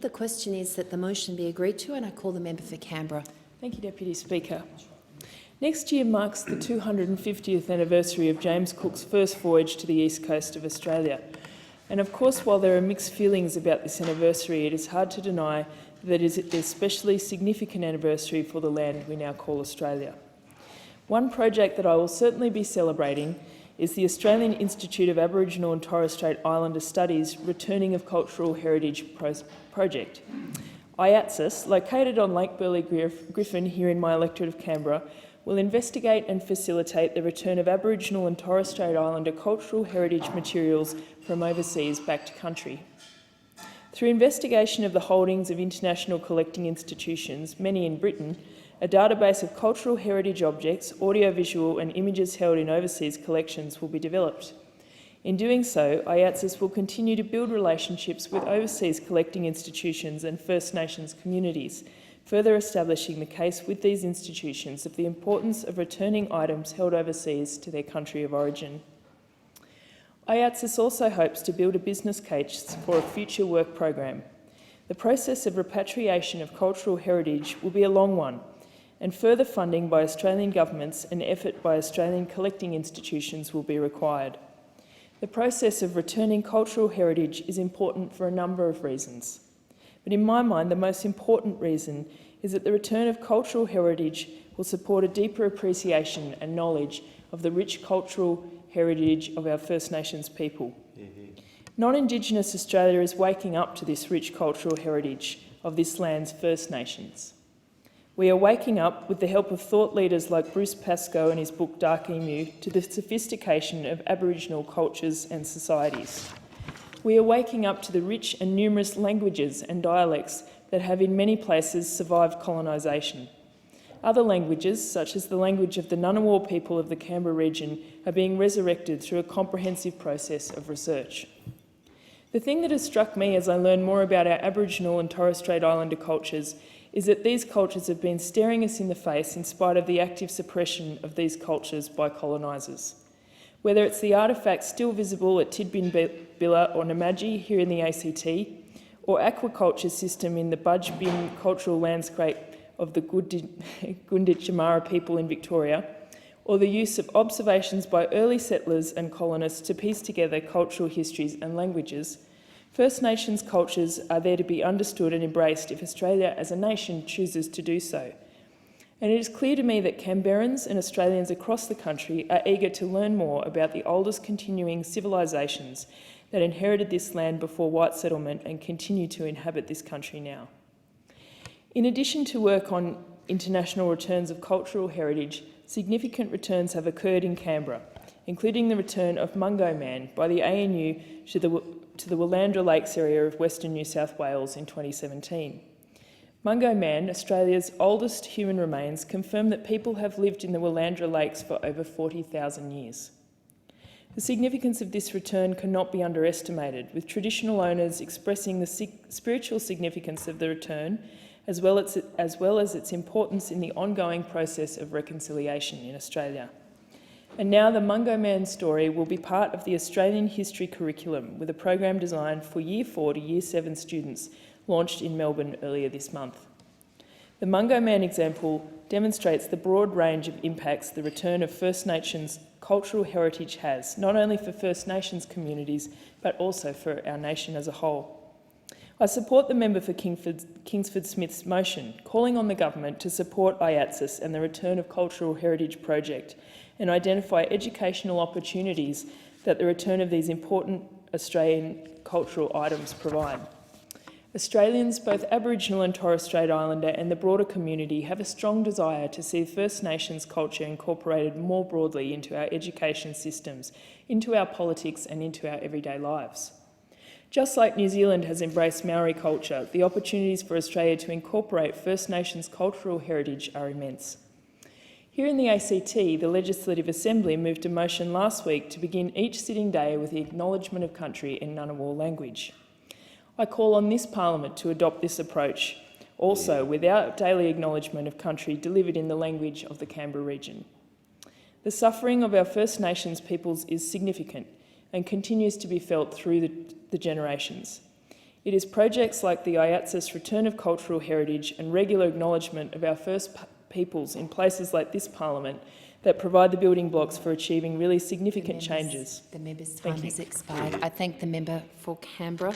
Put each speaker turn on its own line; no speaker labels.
The question is that the motion be agreed to, and I call the member for Canberra.
Thank you, Deputy Speaker. Next year marks the 250th anniversary of James Cook's first voyage to the east coast of Australia. And of course, while there are mixed feelings about this anniversary, it is hard to deny that it is an especially significant anniversary for the land we now call Australia. One project that I will certainly be celebrating is the Australian Institute of Aboriginal and Torres Strait Islander Studies Returning of Cultural Heritage project. AIATSIS, located on Lake Burley-Griffin here in my electorate of Canberra, will investigate and facilitate the return of Aboriginal and Torres Strait Islander cultural heritage materials from overseas back to country. Through investigation of the holdings of international collecting institutions, many in Britain, a database of cultural heritage objects, audiovisual and images held in overseas collections will be developed. In doing so, AIATSIS will continue to build relationships with overseas collecting institutions and First Nations communities, further establishing the case with these institutions of the importance of returning items held overseas to their country of origin. AIATSIS also hopes to build a business case for a future work program. The process of repatriation of cultural heritage will be a long one, and further funding by Australian governments and effort by Australian collecting institutions will be required. The process of returning cultural heritage is important for a number of reasons. But in my mind, the most important reason is that the return of cultural heritage will support a deeper appreciation and knowledge of the rich cultural heritage of our First Nations people. Non-Indigenous Australia is waking up to this rich cultural heritage of this land's First Nations. We are waking up, with the help of thought leaders like Bruce Pascoe and his book Dark Emu, to the sophistication of Aboriginal cultures and societies. We are waking up to the rich and numerous languages and dialects that have in many places survived colonisation. Other languages, such as the language of the Ngunnawal people of the Canberra region, are being resurrected through a comprehensive process of research. The thing that has struck me as I learn more about our Aboriginal and Torres Strait Islander cultures is that these cultures have been staring us in the face in spite of the active suppression of these cultures by colonisers. Whether it's the artefacts still visible at Tidbinbilla or Namadgi here in the ACT, or aquaculture system in the Budge Bin cultural landscape of the Gunditjmara people in Victoria, or the use of observations by early settlers and colonists to piece together cultural histories and languages, First Nations cultures are there to be understood and embraced if Australia as a nation chooses to do so. And it is clear to me that Canberrans and Australians across the country are eager to learn more about the oldest continuing civilisations that inherited this land before white settlement and continue to inhabit this country now. In addition to work on international returns of cultural heritage, significant returns have occurred in Canberra, including the return of Mungo Man by the ANU to the Willandra Lakes area of Western New South Wales in 2017. Mungo Man, Australia's oldest human remains, confirm that people have lived in the Willandra Lakes for over 40,000 years. The significance of this return cannot be underestimated, with traditional owners expressing the spiritual significance of the return, as well as its importance in the ongoing process of reconciliation in Australia. And now the Mungo Man story will be part of the Australian History curriculum, with a program designed for Year 4 to Year 7 students, launched in Melbourne earlier this month. The Mungo Man example demonstrates the broad range of impacts the return of First Nations cultural heritage has, not only for First Nations communities, but also for our nation as a whole. I support the member for Kingsford Smith's motion, calling on the government to support AIATSIS and the Return of Cultural Heritage project, and identify educational opportunities that the return of these important Australian cultural items provide. Australians, both Aboriginal and Torres Strait Islander, and the broader community have a strong desire to see First Nations culture incorporated more broadly into our education systems, into our politics and into our everyday lives. Just like New Zealand has embraced Maori culture, the opportunities for Australia to incorporate First Nations cultural heritage are immense. Here in the ACT, the Legislative Assembly moved a motion last week to begin each sitting day with the acknowledgement of country in Ngunnawal language. I call on this Parliament to adopt this approach, also without daily acknowledgement of country delivered in the language of the Canberra region. The suffering of our First Nations peoples is significant and continues to be felt through the generations. It is projects like the AIATSIS Return of Cultural Heritage and regular acknowledgement of our First Peoples in places like this Parliament that provide the building blocks for achieving really significant changes.
The member's
Thank
time
you.
has expired. I thank the member for Canberra.